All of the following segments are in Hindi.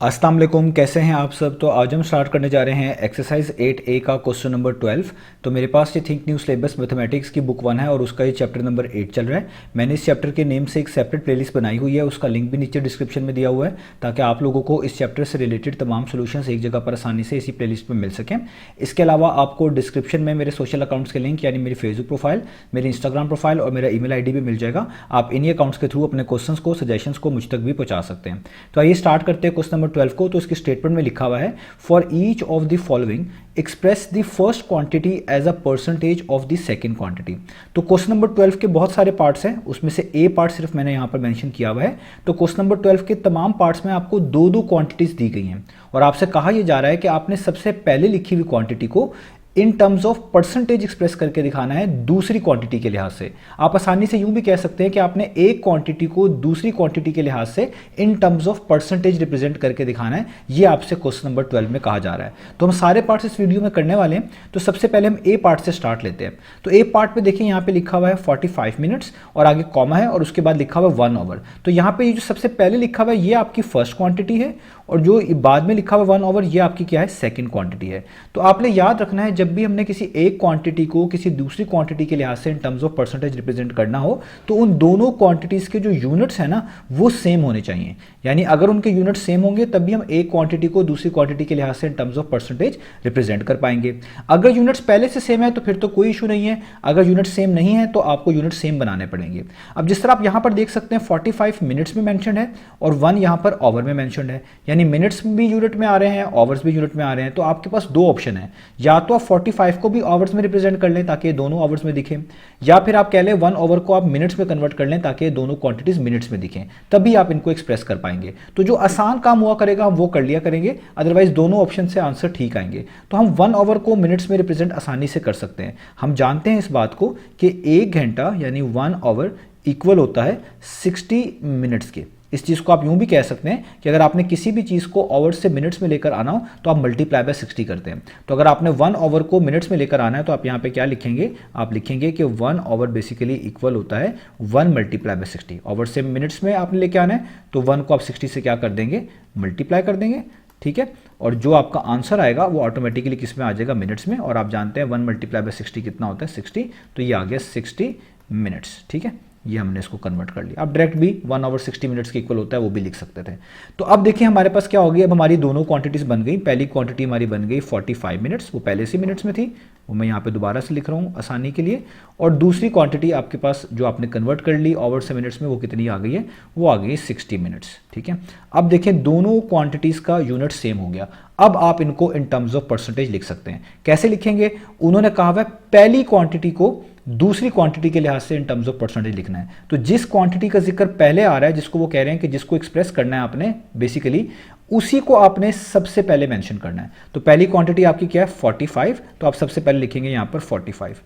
अस्सलाम वालेकुम, कैसे हैं आप सब। तो आज हम स्टार्ट करने जा रहे हैं एक्सरसाइज 8A का क्वेश्चन नंबर 12। तो मेरे पास ये थिंक न्यू सिलेबस मैथमेटिक्स की बुक 1 है और उसका ये चैप्टर नंबर 8 चल रहा है। मैंने इस चैप्टर के नेम से एक सेपरेट प्लेलिस्ट बनाई हुई है, उसका लिंक भी नीचे डिस्क्रिप्शन में दिया हुआ है ताकि आप लोगों को इस चैप्टर से रिलेटेड तमाम सोल्यूशंस एक जगह पर आसानी से इसी प्लेलिस्ट में मिल सकें। इसके अलावा आपको डिस्क्रिप्शन में मेरे सोशल अकाउंट्स के लिंक यानी मेरी फेसबुक प्रोफाइल, मेरी इंस्टाग्राम प्रोफाइल और मेरा ईमेल आईडी भी मिल जाएगा। आप इन्हीं अकाउंट्स के थ्रू अपने क्वेश्चंस को, सजेशंस को मुझ तक भी पहुंचा सकते हैं। तो आइए स्टार्ट करते हैं क्वेश्चन नंबर 12 को। तो इसकी स्टेटमेंट में लिखा हुआ है, for each of the following express the first quantity as a percentage of the second quantity. तो क्वेश्चन नंबर 12 के बहुत सारे पार्ट्स हैं, उसमें से ए पार्ट सिर्फ मैंने यहां पर मेंशन किया हुआ है। तो क्वेश्चन नंबर 12 के तमाम पार्ट्स में आपको दो दो क्वांटिटीज दी गई हैं और आपसे कहा यह जा रहा है कि आपने सबसे पहले लिखी हुई क्वांटिटी को in terms of percentage express करके दिखाना है दूसरी क्वांटिटी के लिहाज से। आप आसानी से यूं भी कह सकते हैं कि आपने एक क्वांटिटी को दूसरी क्वांटिटी के लिहाज से in terms of percentage represent करके दिखाना है। ये आपसे क्वेश्चन नंबर 12 में कहा जा रहा है। तो हम सारे पार्ट्स इस वीडियो में करने वाले हैं। तो सबसे पहले हम ए पार्ट से स्टार्ट लेते हैं। तो ए पार्ट पे देखिए, यहाँ पे लिखा हुआ है 45 मिनट्स और आगे कॉमा है और उसके बाद लिखा हुआ है 1 आवर। तो यहाँ पे ये जो सबसे पहले लिखा हुआ है ये आपकी फर्स्ट क्वांटिटी है और जो बाद में लिखा हुआ 1 आवर ये आपकी क्या है, सेकंड क्वांटिटी है। तो आपने याद रखना है, जब भी हमने किसी एक क्वांटिटी को किसी दूसरी क्वांटिटी के लिहाज से in terms of percentage represent करना हो तो उन दोनों क्वांटिटीज के जो यूनिट्स है ना वो सेम होने चाहिए। यानी अगर उनके यूनिट सेम होंगे तब भी हम एक क्वांटिटी को दूसरी क्वांटिटी के लिहाज से in terms of percentage represent कर पाएंगे। अगर यूनिट्स पहले से सेम है तो फिर तो कोई इशू नहीं है, अगर यूनिट सेम नहीं है तो आपको यूनिट सेम बनाने पड़ेंगे। अब जिस तरह आप यहां पर देख सकते हैं 45 मिनट्स में मेंशन है और 1 यहां पर आवर में मेंशन है, यानी मिनट्स भी यूनिट में आ रहे हैं, आवर्स भी यूनिट में आ रहे हैं। तो आपके पास दो ऑप्शन है, या तो आप 45 को भी आवर्स में रिप्रेजेंट कर लें ताकि ये दोनों आवर्स में दिखें, या फिर आप कह लें 1 आवर को आप मिनट्स में कन्वर्ट कर लें ताकि ये दोनों क्वांटिटीज मिनट्स में दिखें, तभी आप इनको एक्सप्रेस कर पाएंगे। तो जो आसान काम हुआ करेगा हम वो कर लिया करेंगे, अदरवाइज दोनों ऑप्शन से आंसर ठीक आएंगे। तो हम 1 आवर को मिनट्स में रिप्रेजेंट आसानी से कर सकते हैं। हम जानते हैं इस बात को कि 1 घंटा यानी 1 आवर इक्वल होता है 60 मिनट्स के। इस चीज़ को आप यूं भी कह सकते हैं कि अगर आपने किसी भी चीज़ को आवर्स से मिनट्स में लेकर आना हो तो आप मल्टीप्लाई बाय 60 करते हैं। तो अगर आपने 1 आवर को मिनट्स में लेकर आना है तो आप यहाँ पे क्या लिखेंगे, आप लिखेंगे कि 1 आवर बेसिकली इक्वल होता है 1 मल्टीप्लाई बाय 60। आवर से मिनट्स में आपने लेकर आना है तो 1 को आप 60 से क्या कर देंगे, मल्टीप्लाई कर देंगे, ठीक है। और जो आपका आंसर आएगा वो ऑटोमेटिकली किस में आ जाएगा, मिनट्स में। और आप जानते हैं 1 मल्टीप्लाई बाय 60 कितना होता है, 60। तो ये आ गया 60 मिनट्स, ठीक है। ये हमने इसको कन्वर्ट कर लिया। आप डायरेक्ट भी 1 आवर 60 मिनट्स के इक्वल होता है वो भी लिख सकते थे। तो अब देखिए हमारे पास क्या होगी, अब हमारी दोनों क्वांटिटीज बन गई। पहली क्वांटिटी हमारी बन गई 45 मिनट्स, वो पहले से मिनट्स में थी, वो मैं यहाँ पे दोबारा से लिख रहा हूँ आसानी के लिए। और दूसरी क्वांटिटी आपके पास जो आपने कन्वर्ट कर ली आवर से मिनट्स में, वो कितनी आ गई है, वो आ गई है 60 मिनट्स, ठीक है। अब देखें दोनों क्वांटिटीज का यूनिट सेम हो गया। अब आप इनको इन टर्म्स ऑफ परसेंटेज लिख सकते हैं। कैसे लिखेंगे, उन्होंने कहा हुआ है पहली क्वांटिटी को दूसरी क्वांटिटी के लिहाज से इन टर्म्स ऑफ परसेंटेज लिखना है। तो जिस क्वांटिटी का जिक्र पहले आ रहा है, जिसको वो कह रहे हैं कि जिसको एक्सप्रेस करना है आपने बेसिकली, उसी को आपने सबसे पहले मेंशन करना है। तो पहली क्वांटिटी आपकी क्या है, 45। तो आप सबसे पहले लिखेंगे यहां पर 45।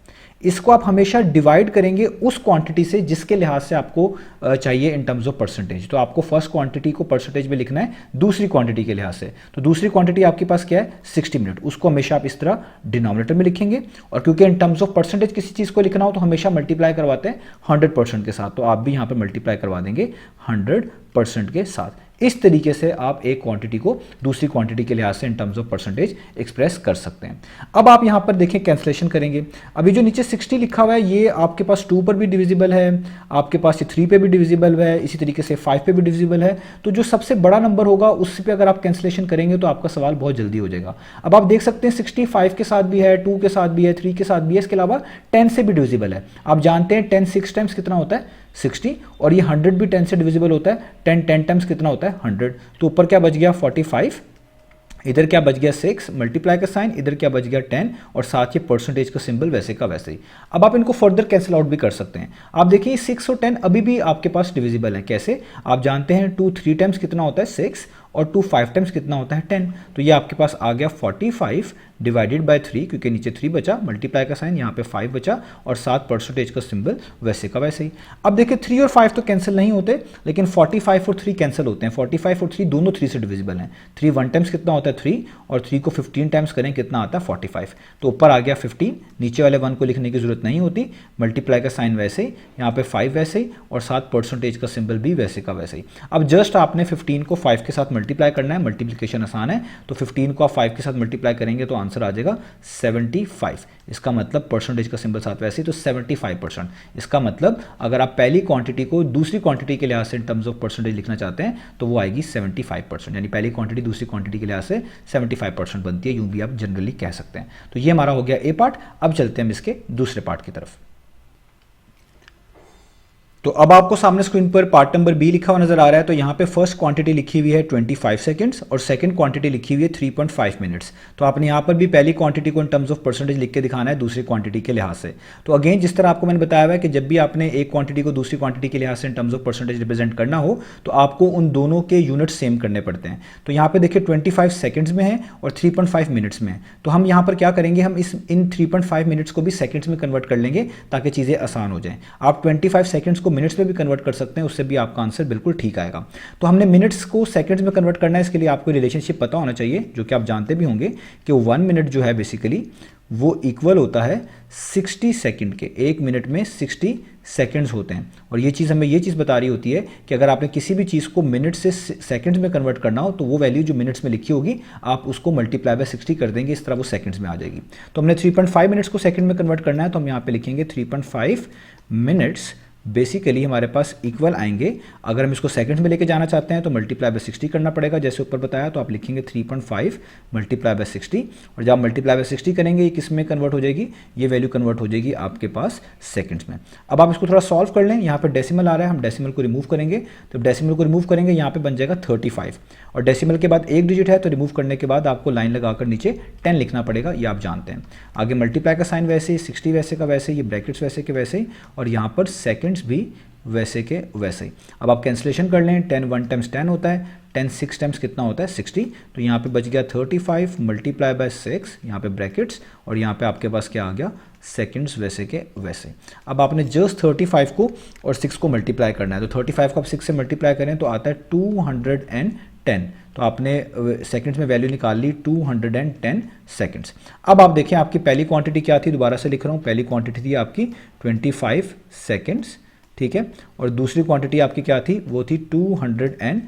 इसको आप हमेशा डिवाइड करेंगे उस क्वांटिटी से जिसके लिहाज से आपको चाहिए इन टर्म्स ऑफ परसेंटेज। तो आपको फर्स्ट क्वांटिटी को परसेंटेज में लिखना है दूसरी क्वांटिटी के लिहाज से। तो दूसरी क्वांटिटी आपके पास क्या है, 60 मिनट। उसको हमेशा आप इस तरह डिनोमिनेटर में लिखेंगे। और क्योंकि इन टर्म्स ऑफ परसेंटेज किसी चीज को लिखना हो तो हमेशा मल्टीप्लाई करवाते हैं 100% के साथ। तो आप भी यहां पर मल्टीप्लाई करवा देंगे 100% के साथ। इस तरीके से आप एक क्वांटिटी को दूसरी क्वांटिटी के लिहाज से in terms of percentage express कर सकते हैं। अब आप यहां पर देखें कैंसलेशन करेंगे। अभी जो नीचे 60 लिखा हुआ है ये आपके पास 2 पर भी डिविजिबल है, आपके पास ये 3 पे भी डिविजिबल है, इसी तरीके से 5 पे भी डिविजिबल है। तो जो सबसे बड़ा नंबर होगा उस पर अगर आप कैंसलेशन करेंगे तो आपका सवाल बहुत जल्दी हो जाएगा। अब आप देख सकते हैं 65 के साथ भी है, 2 के साथ भी है, 3 के साथ भी है, इसके अलावा 10 से भी डिविजिबल है। आप जानते हैं 10 6 टाइम्स कितना होता है, 60। और ये 100 भी 10 से डिविजिबल होता है, 10 टाइम्स कितना होता है, 100। तो ऊपर क्या बच गया 45, इधर क्या बच गया 6, मल्टीप्लाई का साइन, इधर क्या बच गया 10 और साथ ही परसेंटेज का सिंबल वैसे का वैसे ही। अब आप इनको फर्दर कैंसिल आउट भी कर सकते हैं। आप देखिए 6 और 10 अभी भी आपके पास डिविजिबल है। कैसे, आप जानते हैं 2 3 टाइम्स कितना होता है 6 और 2 5 टाइम्स कितना होता है 10। तो ये आपके पास आ गया 45 डिवाइडेड बाय 3, क्योंकि नीचे 3 बचा, मल्टीप्लाई का साइन, यहाँ पे 5 बचा और साथ परसेंटेज का सिंबल वैसे का वैसे ही। अब देखिए 3 और 5 तो कैंसिल नहीं होते, लेकिन 45 और 3 कैंसिल होते हैं। 45 और 3 दोनों 3 से डिविजिबल हैं। 3 1 टाइम्स कितना होता है 3 और 3 को 15 टाइम्स करें कितना आता है 45। तो ऊपर आ गया 15, नीचे वाले 1 को लिखने की जरूरत नहीं होती, मल्टीप्लाई का साइन वैसे ही, यहाँ पे 5 वैसे ही और साथ परसेंटेज का सिंबल भी वैसे का वैसे ही। अब जस्ट आपने 15 को 5 के साथ मल्टीप्लाई करना है, मल्टीप्लिकेशन आसान है, तो 15 को आप 5 के साथ मल्टीप्लाई करेंगे तो आंसर आ जाएगा 75। इसका मतलब परसेंटेज का सिंबल साथ वैसे ही, तो 75%। इसका मतलब अगर आप पहली क्वांटिटी को दूसरी क्वांटिटी के लिहाज से इन टर्म्स ऑफ परसेंटेज लिखना चाहते हैं तो वो आएगी 75%, यानी पहली क्वांटिटी दूसरी क्वांटिटी के लिहाज से 75% बनती है, यूं भी आप जनरली कह सकते हैं। तो ये हमारा हो गया ए पार्ट। अब चलते हैं हम इसके दूसरे पार्ट की तरफ। तो अब आपको सामने स्क्रीन पर पार्ट नंबर बी लिखा हुआ नजर आ रहा है। तो यहाँ पे फर्स्ट क्वांटिटी लिखी हुई है 25 सेकंड्स और सेकंड क्वांटिटी लिखी हुई है 3.5 मिनट्स। तो आपने यहाँ पर भी पहली क्वांटिटी को इन टर्म्स ऑफ परसेंटेज लिख के दिखाना है दूसरी क्वांटिटी के लिहाज से। तो अगेन जिस तरह आपको मैंने बताया हुआ है कि जब भी आपने एक क्वांटिटी को दूसरी क्वांटिटी के लिहाज से in terms of percentage represent करना हो तो आपको उन दोनों के यूनिट सेम करने पड़ते हैं। तो यहाँ पे देखिए 25 सेकंड्स में है और 3.5 मिनट्स में है। तो हम यहाँ पर क्या करेंगे, हम इन 3.5 मिनट्स को भी सेकंड्स में कन्वर्ट कर लेंगे ताकि चीज़ें आसान हो जाएं। आप 25 सेकंड्स को मिनट्स में भी कन्वर्ट कर सकते हैं, उससे भी आपका आंसर बिल्कुल ठीक आएगा। तो हमने मिनट्स को सेकंड्स में कन्वर्ट करना है, इसके लिए आपको रिलेशनशिप पता होना चाहिए जो कि आप जानते भी होंगे कि 1 मिनट जो है बेसिकली वो इक्वल होता है 60 सेकंड के। 1 मिनट में 60 सेकंड्स होते हैं और ये चीज़ हमें ये चीज़ बता रही होती है कि अगर आपने किसी भी चीज़ को मिनट से सेकंड्स में कन्वर्ट करना हो तो वो वैल्यू जो मिनट्स में लिखी होगी आप उसको मल्टीप्लाई बाय 60 कर देंगे, इस तरह वो सेकंड्स में आ जाएगी। तो हमने 3.5 मिनट्स को सेकंड में कन्वर्ट करना है, तो हम यहाँ पे लिखेंगे 3.5 मिनट्स बेसिकली हमारे पास इक्वल आएंगे। अगर हम इसको सेकंड्स में लेके जाना चाहते हैं तो मल्टीप्लाई बाय 60 करना पड़ेगा, जैसे ऊपर बताया। तो आप लिखेंगे 3.5 मल्टीप्लाई बाय 60 और जब आप मल्टीप्लाई बाय 60 करेंगे ये किस में कन्वर्ट हो जाएगी, ये वैल्यू कन्वर्ट हो जाएगी आपके पास सेकंड्स में। अब आप इसको थोड़ा सॉल्व कर लें। यहाँ पर डेसिमल आ रहा है, हम डेसिमल को रिमूव करेंगे। तो डेसिमल को रिमूव करेंगे यहाँ पे बन जाएगा 35 और डेसिमल के बाद एक डिजिट है तो रिमूव करने के बाद आपको लाइन लगाकर नीचे 10 लिखना पड़ेगा, ये आप जानते हैं। आगे मल्टीप्लाई का साइन वैसे ही, 60 वैसे का वैसे ही, ये ब्रैकेट्स वैसे के वैसे ही और यहाँ पर सेकंड्स भी वैसे के वैसे ही। अब आप कैंसिलेशन कर लें, 10 1 टाइम्स 10 होता है, 10 6 टाइम्स कितना होता है 60। तो यहाँ पे बच गया 35 मल्टीप्लाई बाय 6, यहाँ पे ब्रैकेट्स और यहाँ पे आपके पास क्या आ गया सेकंड्स वैसे के वैसे। अब आपने जस्ट 35 को और 6 को मल्टीप्लाई करना है। तो 35 को आप 6 से मल्टीप्लाई करें तो आता है 210। तो आपने सेकंड्स में वैल्यू निकाल ली 210 सेकंड्स। अब आप देखें आपकी पहली क्वांटिटी क्या थी, दोबारा से लिख रहा हूँ। पहली क्वांटिटी थी आपकी 25 सेकंड्स, ठीक है, और दूसरी क्वांटिटी आपकी क्या थी, वो थी 210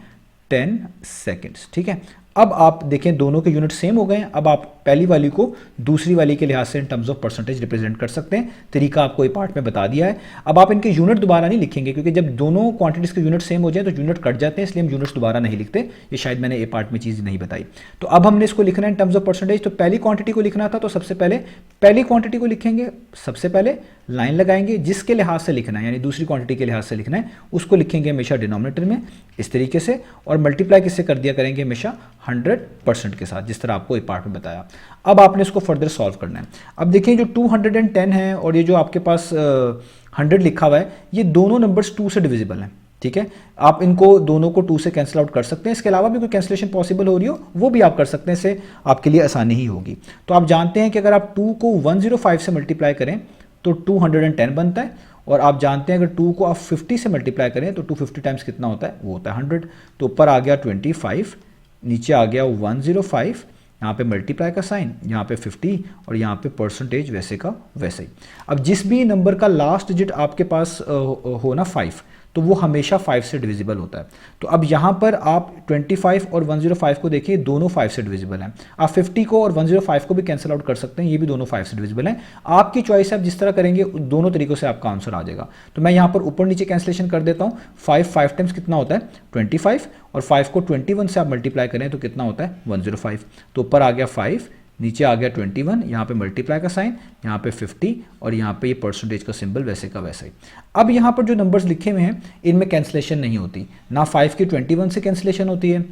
सेकंड्स, ठीक है। अब आप देखें दोनों के यूनिट सेम हो गए हैं। अब आप पहली वाली को दूसरी वाली के लिहाज से in terms of percentage represent कर सकते हैं। तरीका आपको ये पार्ट में बता दिया है। अब आप इनके यूनिट दोबारा नहीं लिखेंगे क्योंकि जब दोनों क्वांटिटीज के यूनिट सेम हो जाए तो यूनिट कट जाते हैं, इसलिए हम यूनिट्स दोबारा नहीं लिखते। ये शायद मैंने ये पार्ट में चीज़ नहीं बताई। तो अब हमने इसको लिखना है इन टर्म्स ऑफ परसेंटेज। तो पहली क्वांटिटी को लिखना था तो सबसे पहले पहली क्वांटिटी को लिखेंगे, सबसे पहले लाइन लगाएंगे जिसके लिहाज से लिखना है, यानी दूसरी क्वांटिटी के लिहाज से लिखना है, उसको लिखेंगे हमेशा डिनोमिनेटर में इस तरीके से और मल्टीप्लाई किससे कर दिया करेंगे, हमेशा 100% के साथ, जिस तरह आपको एक पार्ट में बताया। अब आपने इसको फर्दर सॉल्व करना है। अब देखिए जो 210 है और ये जो आपके पास 100 लिखा हुआ है, ये दोनों नंबर्स 2 से डिविजिबल हैं, ठीक है। आप इनको दोनों को 2 से कैंसिल आउट कर सकते हैं। इसके अलावा भी कोई कैंसिलेशन पॉसिबल हो रही हो वो भी आप कर सकते हैं, इससे आपके लिए आसानी ही होगी। तो आप जानते हैं कि अगर आप 2 को 105 से मल्टीप्लाई करें तो 210 बनता है और आप जानते हैं अगर 2 को आप 50 से मल्टीप्लाई करें तो 250 टाइम्स कितना होता है, वो होता है 100। तो ऊपर आ गया 25, नीचे आ गया 105, यहाँ पे मल्टीप्लाई का साइन, यहाँ पे 50 और यहाँ पे परसेंटेज वैसे का वैसे ही। अब जिस भी नंबर का लास्ट डिजिट आपके पास हो ना 5, तो वो हमेशा 5 से डिविजिबल होता है। तो अब यहाँ पर आप 25 और 105 को देखिए, दोनों 5 से डिविजिबल हैं। आप 50 को और 105 को भी कैंसिल आउट कर सकते हैं, ये भी दोनों 5 से डिविजिबल हैं। आपकी चॉइस है, आप जिस तरह करेंगे दोनों तरीकों से आपका आंसर आ जाएगा। तो मैं यहाँ पर ऊपर नीचे कैंसिलेशन कर देता हूँ। 5 टाइम्स कितना होता है 25 और 5 को 21 से आप मल्टीप्लाई करें तो कितना होता है 105। तो ऊपर आ गया 5, नीचे आ गया 21, यहाँ पे मल्टीप्लाई का साइन, यहाँ पे 50 और यहाँ पे ये परसेंटेज का सिंबल वैसे का वैसे ही। अब यहाँ पर जो नंबर्स लिखे हुए हैं इनमें कैंसिलेशन नहीं होती, ना 5 की 21 से कैंसिलेशन होती है,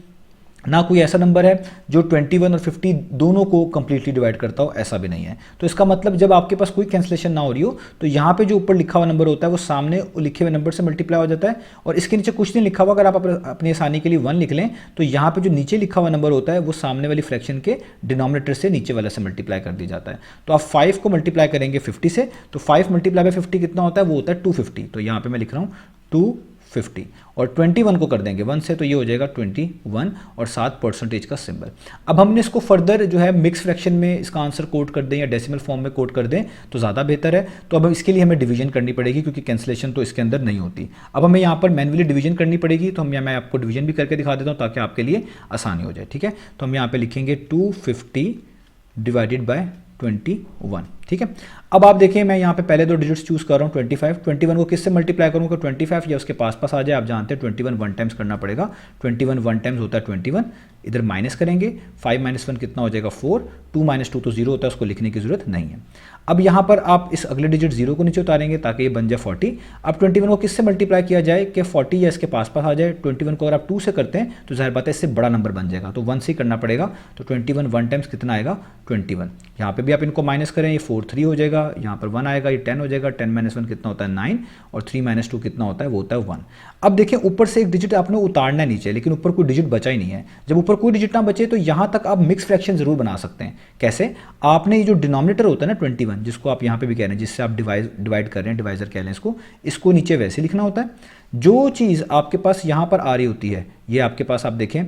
ना कोई ऐसा नंबर है जो 21 और 50 दोनों को कंप्लीटली डिवाइड करता हो, ऐसा भी नहीं है। तो इसका मतलब जब आपके पास कोई कैंसिलेशन ना हो रही हो तो यहाँ पे जो ऊपर लिखा हुआ नंबर होता है वो सामने लिखे हुए नंबर से मल्टीप्लाई हो जाता है और इसके नीचे कुछ नहीं लिखा हुआ। अगर आप अपनी आसानी के लिए 1 लिख लें तो यहाँ पे जो नीचे लिखा हुआ नंबर होता है वो सामने वाली फ्रैक्शन के डिनोमिनेटर से नीचे वाले से मल्टीप्लाई कर दिया जाता है। तो आप 5 को मल्टीप्लाई करेंगे 50 से, तो 5 मल्टीप्लाई बाय 50 कितना होता है, वो होता है 250। तो यहाँ पर मैं लिख रहा हूँ 50 और 21 को कर देंगे 1 से, तो ये हो जाएगा 21 और 7% का सिंबल। अब हमने इसको फर्दर जो है मिक्स फ्रैक्शन में इसका आंसर कोड कर दें या डेसिमल फॉर्म में कोड कर दें तो ज़्यादा बेहतर है। तो अब इसके लिए हमें डिवीजन करनी पड़ेगी क्योंकि कैंसिलेशन तो इसके अंदर नहीं होती। अब हमें यहाँ पर मैन्युअली डिवीजन करनी पड़ेगी, तो मैं आपको डिवीजन भी करके दिखा देता हूँ ताकि आपके लिए आसानी हो जाए। ठीक है, तो हम यहाँ पर लिखेंगे 250 डिवाइडेड बाय 21। ठीक है, अब आप देखिए मैं यहाँ पे पहले दो डिजिट्स चूज कर रहा हूँ 25, 21 को किससे मल्टीप्लाई करूँगा, 25 या उसके पास आ जाए। आप जानते हैं 21 वन टाइम्स करना पड़ेगा, 21 वन टाइम्स होता है 21, इधर माइनस करेंगे, 5 - 1 कितना हो जाएगा 4, 2 - 2 तो 0 होता है, उसको लिखने की जरूरत नहीं है। अब यहाँ पर आप इस अगले डिजिट 0 को नीचे उतारेंगे ताकि ये बन जाए 40। अब 21 को किससे मल्टीप्लाई किया जाए कि 40 या इसके पास आ जाए। 21 को अगर आप 2 से करते हैं तो जाहिर बात है इससे बड़ा नंबर बन जाएगा, तो 1 से करना पड़ेगा। तो 21 वन टाइम्स कितना आएगा 21। यहाँ पे भी आप इनको माइनस करें, ये 4 3 हो जाएगा, यहाँ पर 1 आएगा, ये 10 हो जाएगा, 10 - 1 कितना होता है 9 और 3 - 2 कितना होता है, वो होता है 1। अब देखिए ऊपर से एक डिजिट आपने उतारना है नीचे, लेकिन ऊपर कोई डिजिट बचा ही नहीं है। जब ऊपर कोई डिजिट ना बचे तो यहाँ तक आप मिक्स फ्रैक्शन जरूर बना सकते हैं। कैसे, आपने ये जो डिनोमिनेटर होता है ना 21, जिसको आप यहाँ पे भी कह रहे हैं, जिससे आप डिवाइड कर रहे हैं, डिवाइजर कह लें इसको नीचे वैसे लिखना होता है। जो चीज़ आपके पास यहाँ पर आ रही होती है, ये आपके पास आप देखें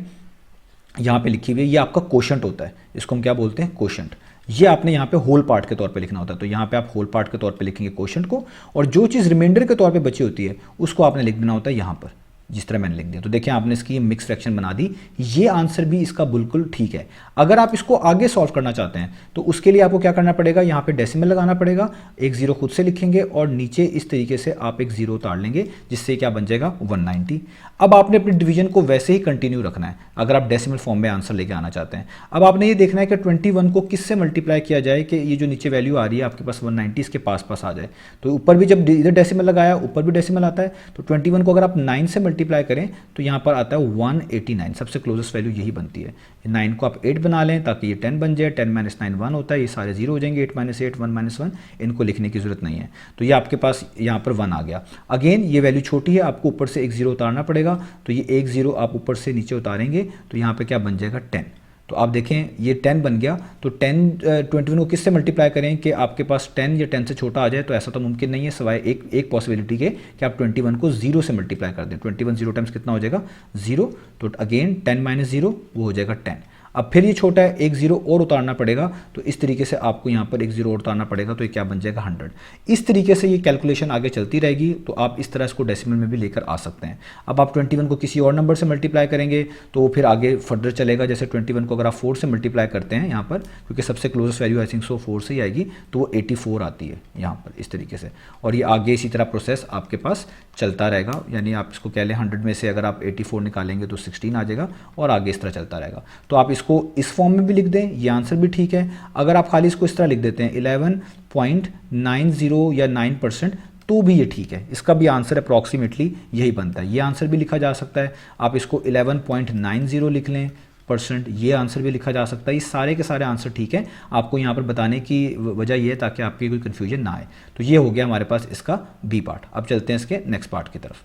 यहाँ पे लिखी हुई है, ये आपका कोशंट होता है। इसको हम क्या बोलते हैं, कोशंट। ये आपने यहाँ पे होल पार्ट के तौर पे लिखना होता है, तो यहाँ पे आप होल पार्ट के तौर पे लिखेंगे कोशंट को, और जो चीज़ रिमाइंडर के तौर पे बची होती है उसको आपने लिख देना होता है यहाँ पर, जिस तरह मैंने लिख दिया। तो देखिए आपने इसकी मिक्स फ्रैक्शन बना दी। ये आंसर भी इसका बिल्कुल ठीक है। अगर आप इसको आगे सॉल्व करना चाहते हैं तो उसके लिए आपको क्या करना पड़ेगा, यहाँ पे डेसिमल लगाना पड़ेगा, एक 0 खुद से लिखेंगे और नीचे इस तरीके से आप एक 0 उतार लेंगे, जिससे क्या बन जाएगा 190। अब आपने अपने डिवीजन को वैसे ही कंटिन्यू रखना है अगर आप डेसिमल फॉर्म में आंसर लेके आना चाहते हैं। अब आपने ये देखना है कि 21 को किससे मल्टीप्लाई किया जाए कि ये जो नीचे वैल्यू आ रही है आपके पास 190 इसके पास आ जाए। तो ऊपर भी जब इधर डेसिमल लगाया ऊपर भी डेसिमल आता है, तो 21 को अगर आप 9 से मल्टीप्लाई करें तो यहाँ पर आता है 189, सबसे क्लोजेस्ट वैल्यू यही बनती है। 9 को आप 8 बना लें ताकि ये 10 बन जाए, 10 - 9 1 होता है, ये सारे 0 हो जाएंगे, 8 - 8 1 - 1, इनको लिखने की जरूरत नहीं है। तो ये आपके पास यहाँ पर 1 आ गया। अगेन ये वैल्यू छोटी है, आपको ऊपर से एक 0 उतारना पड़ेगा, तो ये एक 0 आप ऊपर से नीचे उतारेंगे तो यहाँ पे क्या बन जाएगा 10। तो आप देखें ये 10 बन गया। तो 21 को किससे मल्टीप्लाई करें कि आपके पास 10 या 10 से छोटा आ जाए, तो ऐसा तो मुमकिन नहीं है, सिवाय एक पॉसिबिलिटी के कि आप 21 को 0 से मल्टीप्लाई कर दें। 21 0 टाइम्स कितना हो जाएगा 0, तो अगेन 10 - 0 वो हो जाएगा 10। अब फिर ये छोटा है, एक 0 और उतारना पड़ेगा, तो इस तरीके से आपको यहाँ पर एक 0 और उतारना पड़ेगा, तो ये क्या बन जाएगा 100। इस तरीके से ये कैलकुलेशन आगे चलती रहेगी, तो आप इस तरह इसको डेसिमल में भी लेकर आ सकते हैं। अब आप 21 को किसी और नंबर से मल्टीप्लाई करेंगे तो वो फिर आगे फर्दर चलेगा। जैसे 21 को अगर आप 4 से मल्टीप्लाई करते हैं यहाँ पर, क्योंकि सबसे क्लोजेस्ट वैल्यू आई थिंक 4 से ही आएगी, तो वो 84 आती है यहाँ पर इस तरीके से। और ये आगे इसी तरह प्रोसेस आपके पास चलता रहेगा, यानी आप इसको कह लें 100 में से अगर आप 84 निकालेंगे तो 16 आ जाएगा, और आगे इस तरह चलता रहेगा। तो आप इसको इस फॉर्म में भी लिख दें, ये आंसर भी ठीक है। अगर आप खाली इसको इस तरह लिख देते हैं 11.90 या 9%, तो भी ये ठीक है। इसका भी आंसर अप्रॉक्सीमेटली यही बनता है। ये आंसर भी लिखा जा सकता है, आप इसको 11.90 लिख लें %, ये आंसर भी लिखा जा सकता है। ये सारे के सारे आंसर ठीक है। आपको यहाँ पर बताने की वजह ये है ताकि आपकी कोई कन्फ्यूजन ना आए। तो ये हो गया हमारे पास इसका बी पार्ट। अब चलते हैं इसके नेक्स्ट पार्ट की तरफ।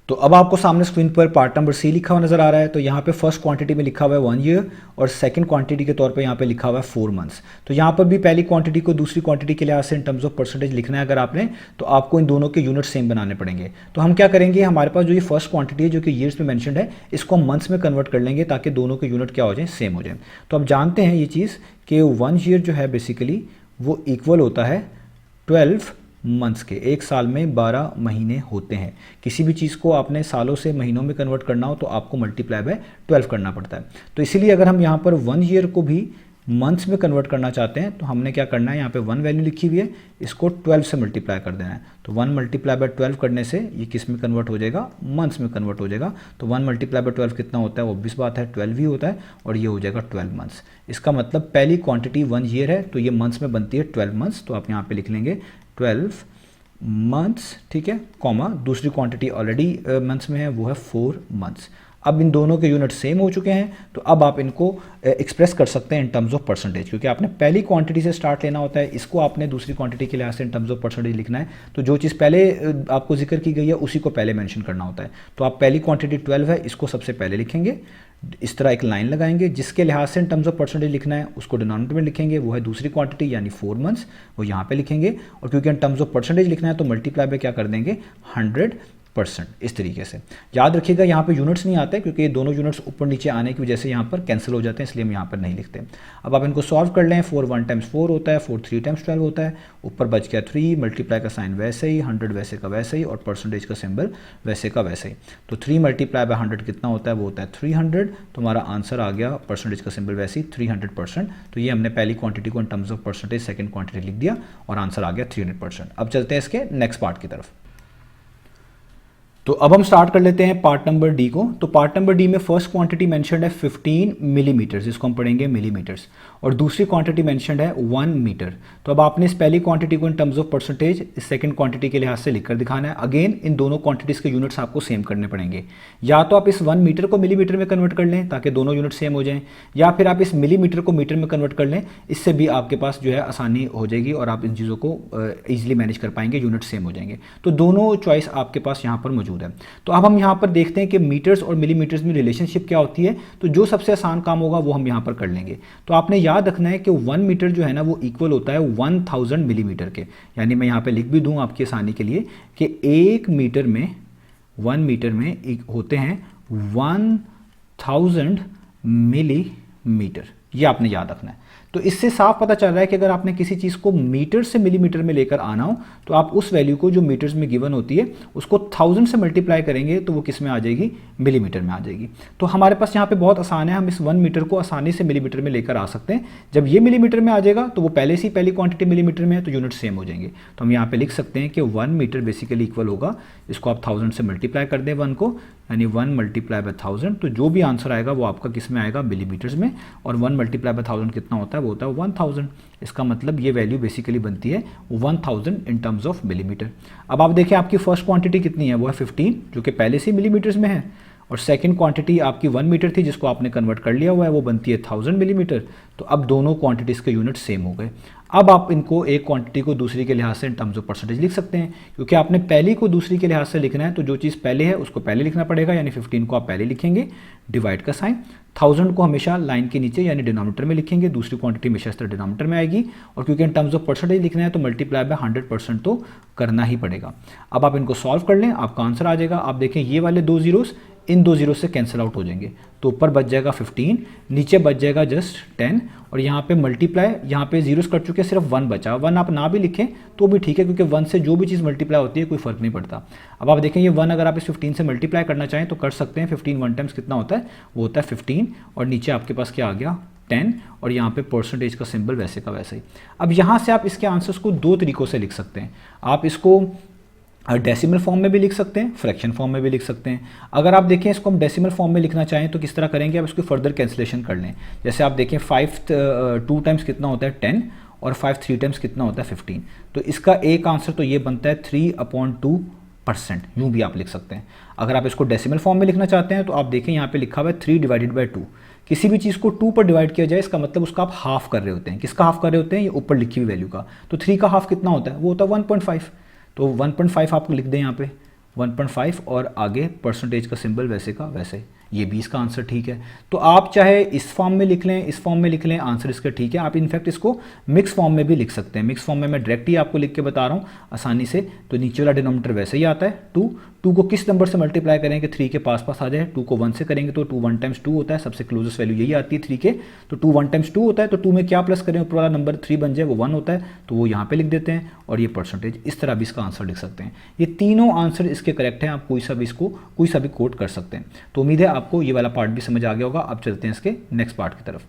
तो अब आपको सामने स्क्रीन पर पार्ट नंबर सी लिखा हुआ नजर आ रहा है। तो यहाँ पे फर्स्ट क्वांटिटी में लिखा हुआ है 1 ईयर, और सेकंड क्वांटिटी के तौर पे यहाँ पे लिखा हुआ है 4 मंथ्स। तो यहाँ पर भी पहली क्वांटिटी को दूसरी क्वांटिटी के लिहाज से इन टर्म्स ऑफ परसेंटेज लिखना है अगर आपने, तो आपको इन दोनों के यूनिट सेम बनाने पड़ेंगे। तो हम क्या करेंगे, हमारे पास जो ये फर्स्ट क्वांटिटी है जो कि ईयर्स में मैंशनड है, इसको हम मंथ्स में कन्वर्ट कर लेंगे ताकि दोनों के यूनिट क्या हो जाए, सेम हो जाए। तो अब जानते हैं ये चीज़ कि 1 ईयर जो है बेसिकली वो इक्वल होता है 12 मंथ्स के। एक साल में 12 महीने होते हैं। किसी भी चीज़ को आपने सालों से महीनों में कन्वर्ट करना हो तो आपको मल्टीप्लाई बाय 12 करना पड़ता है। तो इसीलिए अगर हम यहाँ पर 1 ईयर को भी मंथ्स में कन्वर्ट करना चाहते हैं तो हमने क्या करना है, यहाँ पे 1 वैल्यू लिखी हुई है, इसको 12 से मल्टीप्लाई कर देना है। तो 1 मल्टीप्लाई बाय 12 करने से ये किस में कन्वर्ट हो जाएगा, मंथ्स में कन्वर्ट हो जाएगा। तो 1 मल्टीप्लाई बाय 12 कितना होता है, वो 20 बात है, 12 ही होता है, और ये हो जाएगा 12 मंथ्स। इसका मतलब पहली क्वांटिटी 1 ईयर है तो ये मंथ्स में बनती है 12 मंथ्स। तो आप यहाँ पे लिख लेंगे 12 मंथ्स, ठीक है, कॉमा दूसरी क्वांटिटी ऑलरेडी मंथ्स में है, वो है 4 मंथ्स। अब इन दोनों के यूनिट सेम हो चुके हैं, तो अब आप इनको एक्सप्रेस कर सकते हैं इन टर्म्स ऑफ परसेंटेज, क्योंकि आपने पहली क्वांटिटी से स्टार्ट लेना होता है, इसको आपने दूसरी क्वांटिटी के लिहाज से इन टर्म्स ऑफ परसेंटेज लिखना है। तो जो चीज़ पहले आपको जिक्र की गई है उसी को पहले मेंशन करना होता है। तो आप पहली क्वांटिटी 12 है, इसको सबसे पहले लिखेंगे, इस तरह एक लाइन लगाएंगे, जिसके लिहाज से इन टर्म्स ऑफ परसेंटेज लिखना है उसको डिनोमिनेटर में लिखेंगे, वो है दूसरी क्वांटिटी यानी 4 मंथ्स, वो यहाँ पे लिखेंगे। और क्योंकि इन टर्म्स ऑफ परसेंटेज लिखना है तो मल्टीप्लाई पे क्या कर देंगे 100%। इस तरीके से याद रखिएगा, यहाँ पे यूनिट्स नहीं आते क्योंकि ये दोनों यूनिट्स ऊपर नीचे आने की वजह से यहाँ पर कैंसिल हो जाते हैं, इसलिए हम यहाँ पर नहीं लिखते। अब आप इनको सॉल्व कर लें, 4 1 टाइम्स 4 होता है, 4 3 टाइम्स 12 होता है, ऊपर बच गया 3, मल्टीप्लाई का साइन वैसे ही, 100 वैसे का वैसे ही, और परसेंटेज का सिंबल वैसे का वैसे ही। तो 3 मल्टीप्लाई बाय 100 कितना होता है, वो होता है 300। तो हमारा आंसर आ गया, परसेंटेज का सिंबल वैसे ही 300%। तो ये हमने पहली क्वांटिटी को in terms of percentage second quantity लिख दिया और आंसर आ गया 300%। अब चलते हैं इसके नेक्स्ट पार्ट की तरफ। तो अब हम स्टार्ट कर लेते हैं पार्ट नंबर डी को। तो पार्ट नंबर डी में फर्स्ट क्वांटिटी मेंशन्ड है 15 मिलीमीटर्स, इसको हम पढ़ेंगे मिलीमीटर्स, और दूसरी क्वांटिटी मेंशन्ड है 1 मीटर। तो अब आपने इस पहली क्वांटिटी को इन टर्म्स ऑफ परसेंटेज इस सेकंड क्वांटिटी के लिहाज से लिखकर दिखाना है। अगेन इन दोनों क्वांटिटीज के यूनिट्स आपको सेम करने पड़ेंगे, या तो आप इस 1 मीटर को मिलीमीटर में कन्वर्ट कर लें ताकि दोनों यूनिट सेम हो जाएं, या फिर आप इस मिलीमीटर को मीटर में कन्वर्ट कर लें, इससे भी आपके पास जो है आसानी हो जाएगी और आप इन चीज़ों को ईजिली मैनेज कर पाएंगे, यूनिट सेम हो जाएंगे। तो दोनों चॉइस आपके पास यहाँ पर मौजूद है। तो अब हम यहाँ पर देखते हैं कि मीटर्स और मिलीमीटर्स में रिलेशनशिप क्या होती है। तो जो सबसे आसान काम होगा वो हम यहाँ पर कर लेंगे। तो आपने याद रखना है कि 1 मीटर जो है ना वो इक्वल होता है 1000 मिलीमीटर के, यानी मैं यहाँ पे लिख भी दूँ आपकी आसानी के लिए कि 1 मीटर में 1 मीटर में होते हैं 1000 मिलीमीटर, ये आपने याद रखना है। तो इससे साफ पता चल रहा है कि अगर आपने किसी चीज़ को मीटर से मिलीमीटर में लेकर आना हो तो आप उस वैल्यू को जो मीटर्स में गिवन होती है उसको 1000 से मल्टीप्लाई करेंगे तो वो किस में आ जाएगी, मिलीमीटर में आ जाएगी। तो हमारे पास यहाँ पे बहुत आसान है, हम इस 1 मीटर को आसानी से मिलीमीटर में लेकर आ सकते हैं। जब ये मिलीमीटर में आ जाएगा तो वो पहले से ही पहली क्वांटिटी मिलीमीटर में है तो यूनिट सेम हो जाएंगे। तो हम यहाँ पे लिख सकते हैं कि 1 मीटर बेसिकली इक्वल होगा, इसको आप 1000 से मल्टीप्लाई कर दें 1 को, यानी 1 मल्टीप्लाई बाय 1000, तो जो भी आंसर आएगा वो आपका किस में आएगा, मिलीमीटर्स में। और 1 मल्टीप्लाई बाय 1000 कितना होता है, वो होता है 1000। इसका मतलब ये वैल्यू बेसिकली बनती है 1000 इन टर्म्स ऑफ मिलीमीटर। अब आप देखें आपकी फर्स्ट क्वांटिटी कितनी है, वो है 15, जो कि पहले से मिलीमीटर्स में है, और सेकंड क्वांटिटी आपकी 1 मीटर थी जिसको आपने कन्वर्ट कर लिया हुआ है, वो बनती है 1000 मिलीमीटर। तो अब दोनों क्वांटिटीज़ के यूनिट सेम हो गए। अब आप इनको एक क्वांटिटी को दूसरी के लिहाज से इन टर्म्स ऑफ परसेंटेज लिख सकते हैं, क्योंकि आपने पहली को दूसरी के लिहाज से लिखना है तो जो चीज़ पहले है उसको पहले लिखना पड़ेगा, यानी 15 को आप पहले लिखेंगे, डिवाइड का साइन, 1000 को हमेशा लाइन के नीचे यानी डिनोमिनेटर में लिखेंगे, दूसरी क्वांटिटी हमेशा इस तरह डिनोमिनेटर में आएगी, और क्योंकि इन टर्म्स ऑफ परसेंटेज लिखना है तो मल्टीप्लाई बाय 100% तो करना ही पड़ेगा। अब आप इनको सॉल्व कर लें, आपका आंसर आ जाएगा। आप देखें ये वाले 2 जीरोस इन 2 जीरो से कैंसिल आउट हो जाएंगे, तो ऊपर बच जाएगा 15, नीचे बच जाएगा जस्ट 10, और यहाँ पे मल्टीप्लाई, यहाँ पे जीरोस कट चुके हैं, सिर्फ 1 बचा। 1 आप ना भी लिखें तो भी ठीक है, क्योंकि 1 से जो भी चीज़ मल्टीप्लाई होती है कोई फर्क नहीं पड़ता। अब आप देखें ये 1 अगर आप इस 15 से मल्टीप्लाई करना चाहें तो कर सकते हैं। 15 1 टाइम्स कितना होता है, वो होता है 15, और नीचे आपके पास क्या आ गया 10, और यहाँ पे परसेंटेज का सिंबल वैसे का वैसे ही। अब यहाँ से आप इसके आंसर्स को 2 तरीक़ों से लिख सकते हैं। आप इसको डेसिमल फॉर्म में भी लिख सकते हैं, फ्रैक्शन फॉर्म में भी लिख सकते हैं। अगर आप देखें इसको हम डेसिमल फॉर्म में लिखना चाहें तो किस तरह करेंगे, आप इसको फर्दर कैंसिलेशन कर लें। जैसे आप देखें 5 2 टाइम्स कितना होता है 10, और 5 3 टाइम्स कितना होता है 15। तो इसका एक आंसर तो ये बनता है 3/2%, यूँ भी आप लिख सकते हैं। अगर आप इसको डेसिमल फॉर्म में लिखना चाहते हैं तो आप देखें यहाँ पर लिखा हुआ है 3/2। किसी भी चीज़ को 2 पर डिवाइड किया जाए इसका मतलब उसका आप हाफ कर रहे होते हैं। किसका हाफ कर रहे होते हैं, ये ऊपर लिखी हुई वैल्यू का। तो 3 का हाफ कितना होता है, वो होता है 1.5। तो 1.5 आपको लिख दें यहाँ पे 1.5, और आगे परसेंटेज का सिंबल वैसे का वैसे, ये भी इसका आंसर ठीक है। तो आप चाहे इस फॉर्म में लिख लें, इस फॉर्म में लिख लें, आंसर इसका ठीक है। आप इनफैक्ट इसको मिक्स फॉर्म में भी लिख सकते हैं। मिक्स फॉर्म में मैं डायरेक्ट ही आपको लिख के बता रहा हूँ आसानी से। तो नीचे वाला डिनोमिनेटर वैसे ही आता है 2 को किस नंबर से मल्टीप्लाई करेंगे, 3 के पास आ जाए। 2 को 1 से करेंगे तो 2 1 टाइम्स 2 होता है, सबसे क्लोजेस्ट वैल्यू यही आती है 3 के। तो 2 1 टाइम्स 2 होता है, तो 2 में क्या प्लस करें, ऊपर वाला नंबर 3 बन जाए, वो 1 होता है, तो वो यहाँ पे लिख देते हैं। और ये परसेंटेज, इस तरह भी इसका आंसर लिख सकते हैं। ये तीनों आंसर इसके करेक्ट हैं, आप कोई सा भी कोट कर सकते हैं। तो उम्मीद है आपको ये वाला पार्ट भी समझ आ गया होगा। अब चलते हैं इसके नेक्स्ट पार्ट की तरफ।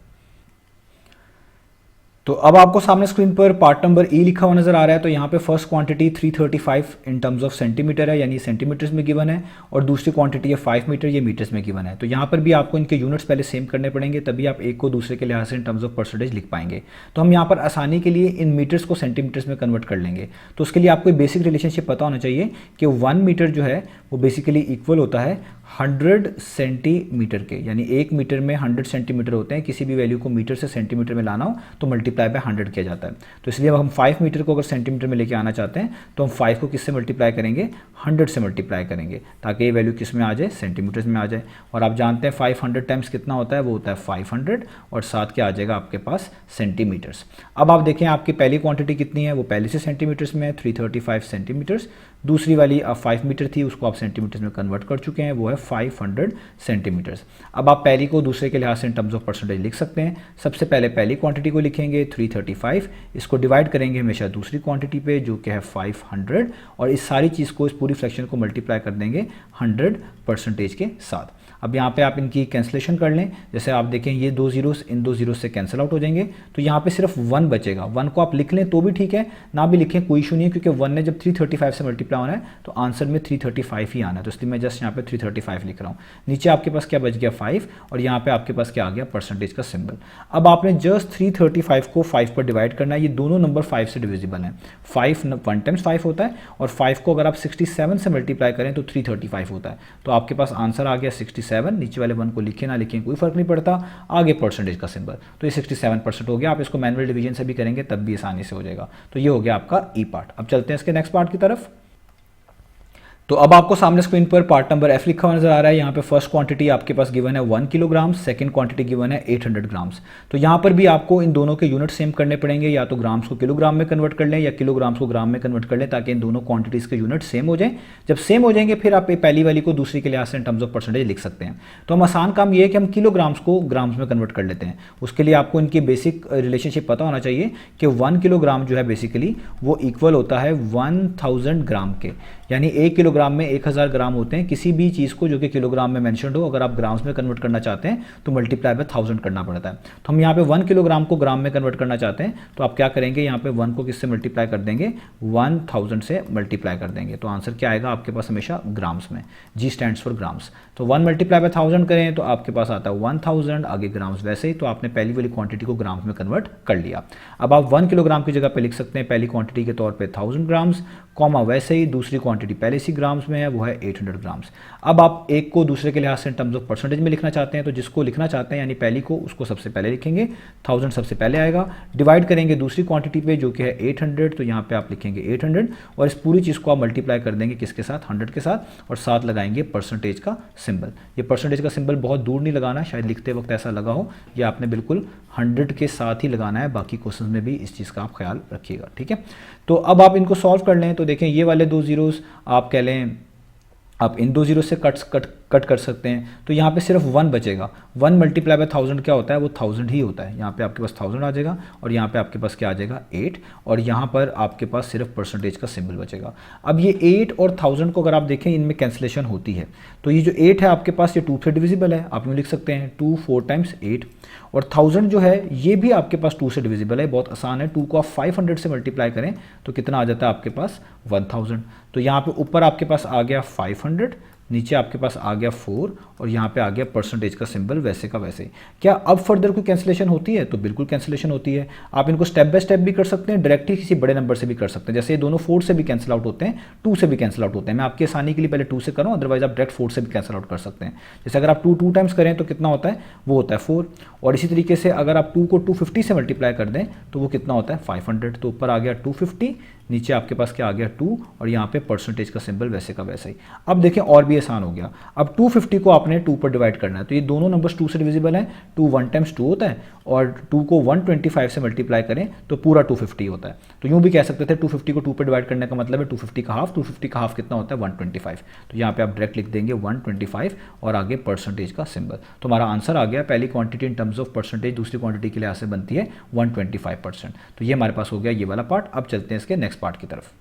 तो अब आपको सामने स्क्रीन पर पार्ट नंबर ई लिखा हुआ नजर आ रहा है। तो यहाँ पे first quantity 335 in terms of centimetre है, यानी सेंटीमीटर्स में गिवन है, और दूसरी क्वांटिटी है 5 मीटर, ये मीटर्स में गिवन है। तो यहाँ पर भी आपको इनके यूनिट्स पहले सेम करने पड़ेंगे, तभी आप एक को दूसरे के लिहाज से इन टर्म्स ऑफ परसेंटेज लिख पाएंगे। तो हम यहाँ पर आसानी के लिए इन मीटर्स को सेंटीमीटर्स में कन्वर्ट कर लेंगे। तो उसके लिए आपको बेसिक रिलेशनशिप पता होना चाहिए कि 1 मीटर जो है वो बेसिकली इक्वल होता है 100 सेंटीमीटर के, यानी 1 मीटर में 100 सेंटीमीटर होते हैं। किसी भी वैल्यू को मीटर से सेंटीमीटर में लाना हो तो मल्टीप्लाई बाय 100 किया जाता है। तो इसलिए अब हम 5 मीटर को अगर सेंटीमीटर में लेके आना चाहते हैं तो हम 5 को किससे मल्टीप्लाई करेंगे, 100 से मल्टीप्लाई करेंगे, ताकि ये वैल्यू किस में आ जाए, सेंटीमीटर्स में आ जाए। और आप जानते हैं 500 टाइम्स कितना होता है, वो होता है 500, और साथ क्या आ जाएगा आपके पास, सेंटीमीटर्स। अब आप देखें आपकी पहली क्वांटिटी कितनी है, वो पहले से सेंटीमीटर्स में है, 335 सेंटीमीटर्स। दूसरी वाली 5 मीटर थी, उसको आप सेंटीमीटर्स में कन्वर्ट कर चुके हैं, वो है 500 सेंटीमीटर्स। अब आप पहली को दूसरे के लिहाज से इन टर्म्स ऑफ परसेंटेज लिख सकते हैं। सबसे पहले पहली क्वांटिटी को लिखेंगे 335, इसको डिवाइड करेंगे हमेशा दूसरी क्वांटिटी पे जो कि है 500, और इस सारी चीज़ को, इस पूरी फ्रैक्शन को मल्टीप्लाई कर देंगे 100% के साथ। अब यहाँ पे आप इनकी कैंसलेशन कर लें। जैसे आप देखें ये 2 जीरोस इन 2 जीरोस से कैंसिल आउट हो जाएंगे, तो यहाँ पे सिर्फ 1 बचेगा। 1 को आप लिख लें तो भी ठीक है, ना भी लिखें कोई इशू नहीं है, क्योंकि 1 ने जब 335 से मल्टीप्लाई होना है तो आंसर में 335 ही आना है, तो इसलिए मैं जस्ट यहाँ पे 335 लिख रहा हूँ। नीचे आपके पास क्या बच गया, 5, और यहाँ पे आपके पास क्या आ गया, परसेंटेज का सिंबल। अब आपने जस्ट 335 को 5 पर डिवाइड करना है। ये दोनों नंबर 5 से डिविजिबल हैं। 5 1 टाइम्स 5 होता है, और 5 को अगर आप 67 से मल्टीप्लाई करें तो 335 होता है। तो आपके पास आंसर आ गया 67। नीचे वाले 1 को लिखें ना लिखें कोई फर्क नहीं पड़ता, आगे परसेंटेज का सिंबल, तो ये 67% हो गया। आप इसको मैनुअल डिवीजन से भी करेंगे तब भी आसानी से हो जाएगा। तो ये हो गया आपका ई पार्ट। अब चलते हैं इसके नेक्स्ट पार्ट की तरफ। तो अब आपको सामने स्क्रीन पर पार्ट नंबर एफ लिखा हुआ नजर आ रहा है। यहाँ पे फर्स्ट क्वांटिटी आपके पास गिवन है 1 किलोग्राम, सेकंड क्वांटिटी गिवन है 800 ग्राम्स। तो यहाँ पर भी आपको इन दोनों के यूनिट सेम करने पड़ेंगे, या तो ग्राम्स को किलोग्राम में कन्वर्ट कर लें या किलोग्राम्स को ग्राम में कन्वर्ट कर लें, ताकि इन दोनों क्वांटिटीज़ के यूनिट सेम हो जाए। जब सेम हो जाएंगे फिर आप पहली वाली को दूसरी के लिहाज से इन टर्म्स ऑफ परसेंटेज लिख सकते हैं। तो हम आसान काम ये है कि हम किलोग्राम्स को ग्राम्स में कन्वर्ट कर लेते हैं। उसके लिए आपको इनकी बेसिक रिलेशनशिप पता होना चाहिए कि 1 किलोग्राम जो है बेसिकली वो इक्वल होता है 1000 ग्राम के, यानी 1 किलोग्राम में 1000 ग्राम होते हैं। किसी भी चीज़ को जो कि किलोग्राम में मेंशन्ड हो, अगर आप ग्राम्स में कन्वर्ट करना चाहते हैं तो मल्टीप्लाई बाय 1000 करना पड़ता है। तो हम यहाँ पे 1 किलोग्राम को ग्राम में कन्वर्ट करना चाहते हैं, तो आप क्या करेंगे, यहाँ पे 1 को किससे मल्टीप्लाई कर देंगे, 1000 से मल्टीप्लाई कर देंगे। तो आंसर क्या आएगा आपके पास हमेशा ग्राम्स में, जी स्टैंड्स फॉर ग्राम्स। तो 1 मल्टीप्लाई बाय 1000 करें तो आपके पास आता है 1000, आगे ग्राम्स वैसे ही। तो आपने पहली वाली क्वांटिटी को ग्राम्स में कन्वर्ट कर लिया। अब आप 1 किलोग्राम की जगह पे लिख सकते हैं पहली क्वांटिटी के तौर पे 1000 ग्राम्स, कॉमा वैसे ही दूसरी क्वांटिटी पहले से ग्राम्स में है, वो है 800 ग्राम्स। अब आप एक को दूसरे के लिहाज से इन टर्म्स ऑफ परसेंटेज में लिखना चाहते हैं, तो जिसको लिखना चाहते हैं यानी पहली को, उसको सबसे पहले लिखेंगे, 1000 सबसे पहले आएगा, डिवाइड करेंगे दूसरी क्वांटिटी पे जो कि है 800, तो यहाँ पे आप लिखेंगे 800, और इस पूरी चीज़ को आप मल्टीप्लाई कर देंगे किसके साथ, 100 के साथ, और साथ लगाएंगे परसेंटेज का सिंबल। ये परसेंटेज का सिंबल बहुत दूर नहीं लगाना, शायद लिखते वक्त ऐसा लगा हो, ये आपने बिल्कुल 100 के साथ ही लगाना है। बाकी क्वेश्चन में भी इस चीज़ का आप ख्याल रखिएगा, ठीक है। तो अब आप इनको सॉल्व कर लें, तो देखें ये वाले 2 जीरोस आप कह लें, आप इन 2 जीरो से कट कर सकते हैं, तो यहाँ पे सिर्फ 1 बचेगा। 1 मल्टीप्लाई बाय 1000 क्या होता है, वो 1000 ही होता है। यहाँ पे आपके पास 1000 आ जाएगा, और यहाँ पे आपके पास क्या आ जाएगा, 8, और यहाँ पर आपके पास सिर्फ परसेंटेज का सिंबल बचेगा। अब ये 8 और 1000 को अगर आप देखें इनमें कैंसिलेशन होती है, तो ये जो 8 है आपके पास ये 2 से डिविजिबल है, आप यूँ लिख सकते हैं 2 4 टाइम्स 8, और 1000 जो है ये भी आपके पास 2 से डिविजिबल है, बहुत आसान है। 2 को आप 500 से मल्टीप्लाई करें तो कितना आ जाता है आपके पास, 1000। तो यहाँ पे ऊपर आपके पास आ गया 500, नीचे आपके पास आ गया 4, और यहाँ पे आ गया परसेंटेज का सिंबल वैसे का वैसे ही। क्या अब फर्दर कोई कैंसिलेशन होती है, तो बिल्कुल कैंसिलेशन होती है। आप इनको स्टेप बाय स्टेप भी कर सकते हैं, डायरेक्टली किसी बड़े नंबर से भी कर सकते हैं। जैसे ये दोनों 4 से भी कैंसिल आउट होते हैं, 2 से भी कैंसिल आउट होते हैं। मैं आपकी आसानी के लिए पहले 2 से करूँ, अदरवाइज आप डायरेक्ट 4 से भी कैंसिल आउट कर सकते हैं। जैसे अगर आप 2 टाइम्स करें तो कितना होता है, वो होता है 4, और इसी तरीके से अगर आप 2 को 250 से मल्टीप्लाई कर दें तो वो कितना होता है 500। तो ऊपर आ गया 250, नीचे आपके पास क्या आ गया 2, और यहाँ पे परसेंटेज का सिंबल वैसे का वैसे ही। अब देखें और भी आसान हो गया। अब 250 को आपने 2 पर डिवाइड करना है, तो ये दोनों नंबर्स 2 से डिविजिबल हैं। 2 1 टाइम्स 2 होता है, और 2 को 125 से मल्टीप्लाई करें तो पूरा 250 होता है। तो यूँ भी कह सकते थे 250 को 2 पर डिवाइड करने का मतलब है 250 का हाफ। 250 का हाफ कितना होता है 125। तो यहाँ पे आप डायरेक्ट लिख देंगे 125 और आगे परसेंटेज का सिंबल। तो हमारा आंसर आ गया, पहली quantity in terms of percentage दूसरी क्वांटिटी के लिहाज से बनती है 125%। तो ये हमारे पास हो गया ये वाला पार्ट। अब चलते हैं इसके नेक्स्ट पार्ट की तरफ।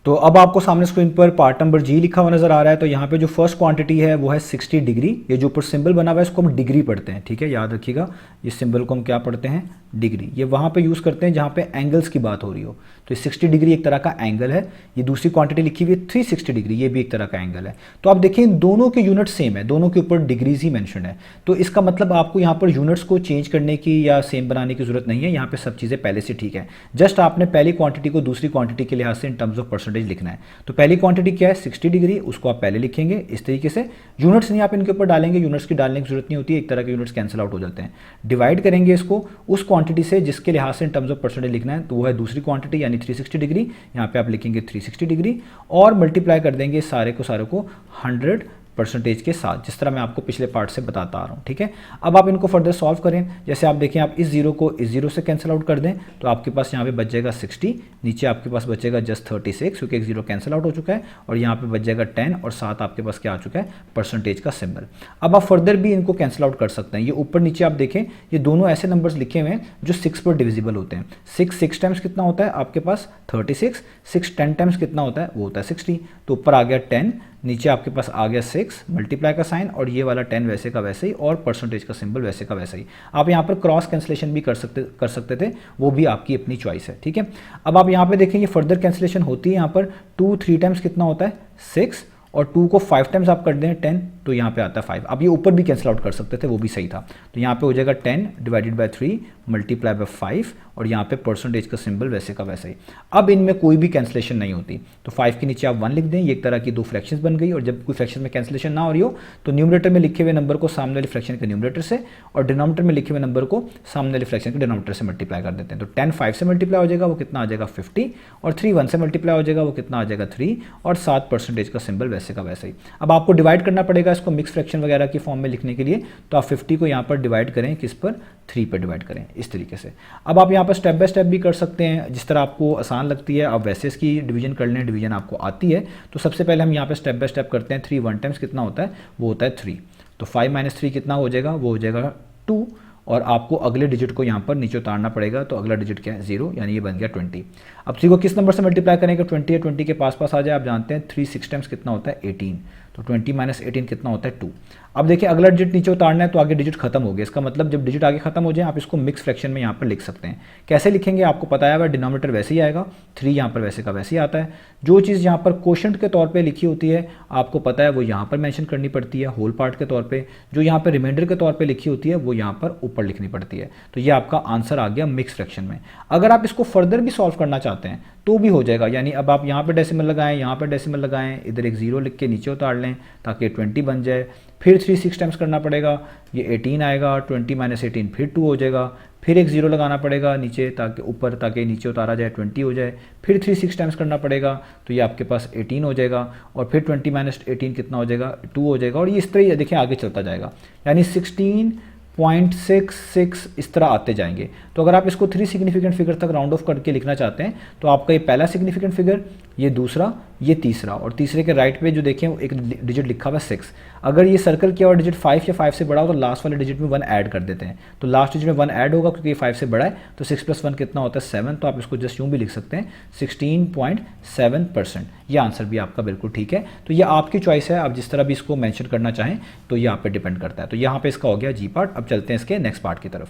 तो अब आपको सामने स्क्रीन पर पार्ट नंबर जी लिखा हुआ नजर आ रहा है। तो यहाँ पे जो फर्स्ट क्वांटिटी है वो है 60 डिग्री। ये जो ऊपर सिंबल बना हुआ है इसको हम डिग्री पढ़ते हैं, ठीक है, याद रखिएगा। इस सिंबल को हम क्या पढ़ते हैं, डिग्री। ये वहाँ पे यूज़ करते हैं जहाँ पे एंगल्स की बात हो रही हो। तो 60 डिग्री एक तरह का एंगल है। ये दूसरी क्वांटिटी लिखी हुई है 360 डिग्री, ये भी एक तरह का एंगल है। तो आप देखें दोनों के यूनिट सेम है, दोनों के ऊपर डिग्रीज ही मेंशन है। तो इसका मतलब आपको यहाँ पर यूनिट्स को चेंज करने की या सेम बनाने की जरूरत नहीं है। यहाँ पे सब चीज़ें पहले से ठीक है। जस्ट आपने पहली क्वांटिटी को दूसरी क्वांटिटी के लिहाज से in terms of percentage percentage लिखना है। तो पहली क्वांटिटी क्या है 60 डिग्री, उसको आप पहले लिखेंगे इस तरीके से। यूनिट्स नहीं आप इनके ऊपर डालेंगे, यूनिट्स की डालने की जरूरत नहीं होती है, एक तरह के यूनिट्स कैंसिल आउट हो जाते हैं। डिवाइड करेंगे इसको उस क्वांटिटी से जिसके लिहाज से इन टर्म्स ऑफ परसेंटेज लिखना है, तो वो है दूसरी क्वांटिटी यानी 360 डिग्री। यहाँ पे आप लिखेंगे 360 डिग्री और मल्टीप्लाई कर देंगे सारे को 100% के साथ, जिस तरह मैं आपको पिछले पार्ट से बताता आ रहा हूँ। ठीक है, अब आप इनको फर्दर सॉल्व करें। जैसे आप देखें, आप इस जीरो को इस जीरो से कैंसिल आउट कर दें तो आपके पास यहाँ पे बच जाएगा 60, नीचे आपके पास बचेगा जस्ट 36 क्योंकि एक जीरो कैंसिल आउट हो चुका है, और यहाँ पे बच जाएगा 10 और साथ आपके पास क्या आ चुका है परसेंटेज का सिंबल। अब आप फर्दर भी इनको कैंसिल आउट कर सकते हैं। ये ऊपर नीचे आप देखें, ये दोनों ऐसे नंबर्स लिखे हुए हैं जो 6 पर डिविजिबल होते हैं। 6 टाइम्स कितना होता है आपके पास 36, 6 10 टाइम्स कितना होता है वो होता है 60। तो ऊपर आ गया 10, नीचे आपके पास आ गया 6, मल्टीप्लाई का साइन, और ये वाला 10 वैसे का वैसे ही और परसेंटेज का सिंबल वैसे का वैसे ही। आप यहाँ पर क्रॉस कैंसिलेशन भी कर सकते थे, वो भी आपकी अपनी चॉइस है। ठीक है, अब आप यहाँ पे देखें ये फर्दर कैंसिलेशन होती है। यहाँ पर 2 3 टाइम्स कितना होता है 6, और 2 को 5 टाइम्स आप कर दें 10, तो यहाँ पे आता है 5। अब ये ऊपर भी कैंसिल आउट कर सकते थे, वो भी सही था। तो यहाँ पे हो जाएगा 10 डिवाइडेड बाय 3 मल्टीप्लाई बाय 5, और यहाँ पे परसेंटेज का सिंबल वैसे का वैसे ही। अब इनमें कोई भी कैंसिलेशन नहीं होती, तो 5 के नीचे आप 1 लिख दें। ये एक तरह की दो फ्रैक्शंस बन गई, और जब कोई फ्रैक्शन में कैंसिलेशन ना हो रही हो तो न्यूमरेटर में लिखे हुए नंबर को सामने वाली फ्रैक्शन के न्यूमरेटर से, और डिनोमिनेटर में लिखे हुए नंबर को सामने वाली फ्रैक्शन के डिनोमिनेटर से मल्टीप्लाई कर देते हैं। तो 10 5 से मल्टीप्लाई हो जाएगा वो कितना आ जाएगा 50, और 3 1 से मल्टीप्लाई हो जाएगा वो कितना आ जाएगा 3, और 7 परसेंटेज का सिंबल वैसे का वैसे ही। अब आपको डिवाइड करना पड़ेगा इसको मिक्स फ्रैक्शन वगैरह की फॉर्म में लिखने के लिए, तो आप 50 को यहाँ पर डिवाइड करें किस पर 3 पर डिवाइड करें इस तरीके से। अब आप यहाँ पर स्टेप बाय स्टेप भी कर सकते हैं, जिस तरह आपको आसान लगती है। आप वैसे इसकी डिवीजन कर लें, डिवीजन आपको आती है। तो सबसे पहले हम यहाँ पे स्टेप बाय स्टेप करते हैं। 3 1 टाइम्स कितना होता है वो होता है 3, तो 5 - 3 कितना हो जाएगा वो हो जाएगा 2, और आपको अगले डिजिट को यहाँ पर नीचे उतारना पड़ेगा। तो अगला डिजिट क्या है 0, यानी ये बन गया 20। अब 3 को किस नंबर से मल्टीप्लाई करेंगे 20 है, 20 के पास आ जाए। आप जानते हैं 3 6 टाइम्स कितना होता है 18, तो 20 - 18 कितना होता है 2। अब देखिए अगला डिजिट नीचे उतारना है तो आगे डिजिट खत्म हो गया। इसका मतलब जब डिजिट आगे खत्म हो जाए आप इसको मिक्स फ्रैक्शन में यहाँ पर लिख सकते हैं। कैसे लिखेंगे आपको पता है, वह डिनोमिनेटर वैसे ही आएगा, 3 यहाँ पर वैसे का वैसे ही आता है। जो चीज़ यहाँ पर कोशेंट के तौर पे लिखी होती है आपको पता है वो यहाँ पर मेंशन करनी पड़ती है होल पार्ट के तौर पे। जो यहाँ पर रिमाइंडर के तौर पे लिखी होती है वो यहाँ पर ऊपर लिखनी पड़ती है। तो ये आपका आंसर आ गया मिक्स फ्रैक्शन में। अगर आप इसको फर्दर भी सॉल्व करना चाहते हैं तो भी हो जाएगा, यानी अब आप यहाँ पे डेसिमल लगाएं, यहाँ पे डेसिमल लगाएं, इधर एक 0 लिख के नीचे उतार लें ताकि 20 बन जाए। फिर 3 6 टाइम्स करना पड़ेगा, ये 18 आएगा, 20 - 18 फिर 2 हो जाएगा। फिर एक 0 लगाना पड़ेगा नीचे ताकि ऊपर, ताकि नीचे उतारा जाए 20 हो जाए। फिर 3 6 टाइम्स करना पड़ेगा तो ये आपके पास 18 हो जाएगा, और फिर 20 - 18 कितना हो जाएगा 2 हो जाएगा। और ये इस तरह देखिए आगे चलता जाएगा, यानी 16.66 इस तरह आते जाएंगे। तो अगर आप इसको 3 सिग्निफिकेंट फिगर तक राउंड ऑफ करके लिखना चाहते हैं तो आपका ये पहला सिग्निफिकेंट फिगर, ये दूसरा, ये तीसरा, और तीसरे के राइट पे जो देखें वो एक डिजिट लिखा हुआ है 6। अगर ये सर्कल किया और डिजिट 5 या 5 से बड़ा हो तो लास्ट वाले डिजिट में 1 ऐड कर देते हैं। तो लास्ट डिजिट में 1 ऐड होगा क्योंकि ये 5 से बड़ा है, तो 6 + 1 कितना होता है 7। तो आप इसको जस्ट यूँ भी लिख सकते हैं 16.7%। ये आंसर भी आपका बिल्कुल ठीक है। तो ये आपकी चॉइस है, आप जिस तरह भी इसको मेंशन करना चाहें तो ये आप पे डिपेंड करता है। तो यहाँ पे इसका हो गया जी पार्ट। अब चलते हैं इसके नेक्स्ट पार्ट की तरफ।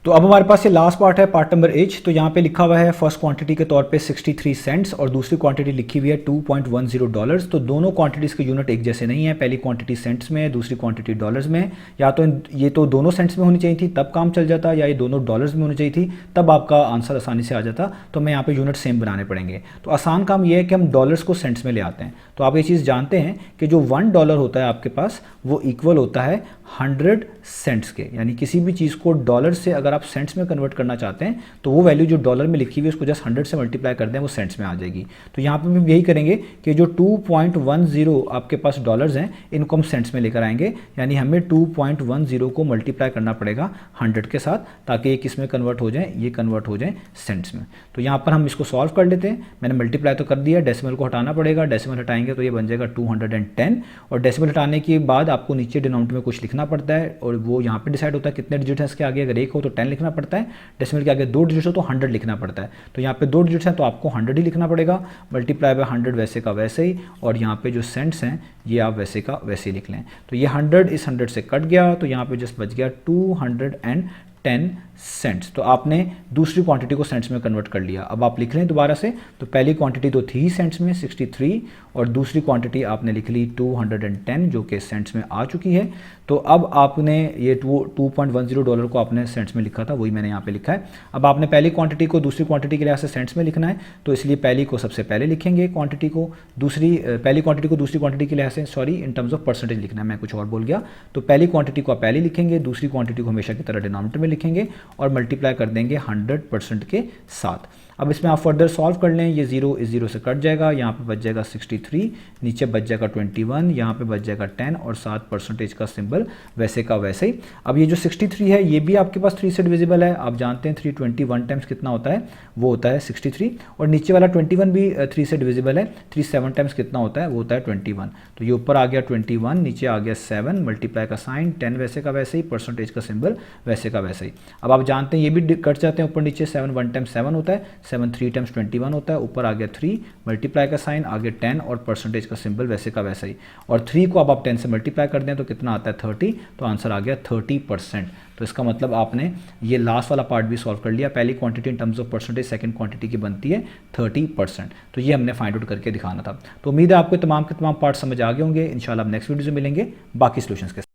तो अब हमारे पास ये लास्ट पार्ट है, पार्ट नंबर एच। तो यहाँ पे लिखा हुआ है फर्स्ट क्वांटिटी के तौर पे 63 सेंट्स और दूसरी क्वांटिटी लिखी हुई है $2.10। तो दोनों क्वांटिटीज़ के यूनिट एक जैसे नहीं है। पहली क्वांटिटी सेंट्स में है, दूसरी क्वांटिटी डॉलर्स में है। या तो ये तो दोनों सेंट्स में होनी चाहिए थी तब काम चल जाता, या ये दोनों डॉलर्स में होनी चाहिए थी तब आपका आंसर आसानी से आ जाता। तो हमें यहाँ पे यूनिट सेम बनाने पड़ेंगे। तो आसान काम ये है कि हम डॉलर्स को सेंट्स में ले आते हैं। तो आप ये चीज़ जानते हैं कि जो $1 होता है आपके पास वो इक्वल होता है 100 सेंट्स के, यानी किसी भी चीज़ को डॉलर से अगर आप सेंट्स में कन्वर्ट करना चाहते हैं तो वो वैल्यू जो डॉलर में लिखी हुई है उसको जस्ट 100 से मल्टीप्लाई कर दें, वो सेंट्स में आ जाएगी। तो यहाँ पे हम यही करेंगे कि जो 2.10 आपके पास डॉलर्स हैं इनको हम सेंट्स में लेकर आएंगे, यानी हमें 2.10 को मल्टीप्लाई करना पड़ेगा 100 के साथ ताकि ये किस में कन्वर्ट हो जाए, ये कन्वर्ट हो जाए सेंट्स में। तो यहाँ पर हम इसको सॉल्व कर लेते हैं। मैंने मल्टीप्लाई तो कर दिया, डेसिमल को हटाना पड़ेगा। डेसिमल हटाएंगे तो ये बन जाएगा 210, और डेसिमल हटाने के बाद आपको नीचे डिनोमिनेटर में कुछ लिखना पड़ता है और वो यहाँ पे डिसाइड होता है कितने डिजिट हैं इसके आगे। अगर 1 हो तो 10 लिखना पड़ता है, डेसिमल के आगे 2 डिजिट हो तो 100 लिखना पड़ता है। तो यहाँ पे 2 डिजिट्स हैं तो आपको 100 ही लिखना पड़ेगा, मल्टीप्लाई बाय 100 वैसे का वैसे ही, और यहाँ पे जो सेंट्स हैं ये आप वैसे का वैसे ही लिख लें। तो ये 100 इस 100 से कट गया तो यहाँ पे जस्ट बच गया 210 सेंट्स। तो आपने दूसरी क्वांटिटी को सेंट्स में कन्वर्ट कर लिया। अब आप लिख लें दोबारा से, तो पहली क्वांटिटी तो थी सेंट्स में 63 और दूसरी क्वांटिटी आपने लिख ली 210 जो कि सेंट्स में आ चुकी है। तो अब आपने ये $2.10 को आपने सेंट्स में लिखा था, वही मैंने यहाँ पे लिखा है। अब आपने पहली क्वांटिटी को दूसरी क्वांटिटी के लिहाज से सेंट्स में लिखना है, तो इसलिए पहली को सबसे पहले लिखेंगे क्वांटिटी को, पहली क्वांटिटी को दूसरी क्वांटिटी के लिहाज से इन टर्म्स ऑफ परसेंटेज लिखना है, मैं कुछ और बोल गया। तो पहली क्वांटिटी को आप पहले लिखेंगे, दूसरी क्वांटिटी को हमेशा की तरह डिनोमिनेटर में लिखेंगे और मल्टीप्लाई कर देंगे 100% के साथ। अब इसमें आप फर्दर सॉल्व कर लें, ये 0 इस 0 से कट जाएगा, यहाँ पे बच जाएगा 63, नीचे बच जाएगा 21, यहाँ पे बच जाएगा 10 और 7% का सिंबल वैसे का वैसे ही। अब ये जो 63 है ये भी आपके पास 3 से डिविजिबल है, आप जानते हैं 321 टाइम्स कितना होता है, वो होता है 63, और नीचे वाला 21 भी 3 से डिविजिबल है, 3 7 टाइम्स कितना होता है, वो होता है 21। तो ये ऊपर आ गया 21, नीचे आ गया 7, मल्टीप्लाई का साइन 10 वैसे का वैसे ही, परसेंटेज का सिंबल वैसे का वैसे ही। अब आप जानते हैं ये भी कट जाते हैं ऊपर नीचे, 7 1 टाइम्स 7 होता है, 7 3 टाइम्स 21 होता है, ऊपर आ गया 3, मल्टीप्लाई का साइन आगे 10 और परसेंटेज का सिंबल वैसे का वैसा ही। और 3 को अब आप 10 से मल्टीप्लाई कर दें तो कितना आता है 30, तो आंसर आ गया 30%। तो इसका मतलब आपने ये लास्ट वाला पार्ट भी सॉल्व कर लिया। पहली quantity in terms of percentage second quantity की बनती है 30%। तो ये हमने फाइंड आउट करके दिखाना था। तो उम्मीद है आपको तमाम के तमाम पार्ट समझ आ गए होंगे। इंशाल्लाह अब नेक्स्ट वीडियो में मिलेंगे बाकी सॉल्यूशंस के साथ।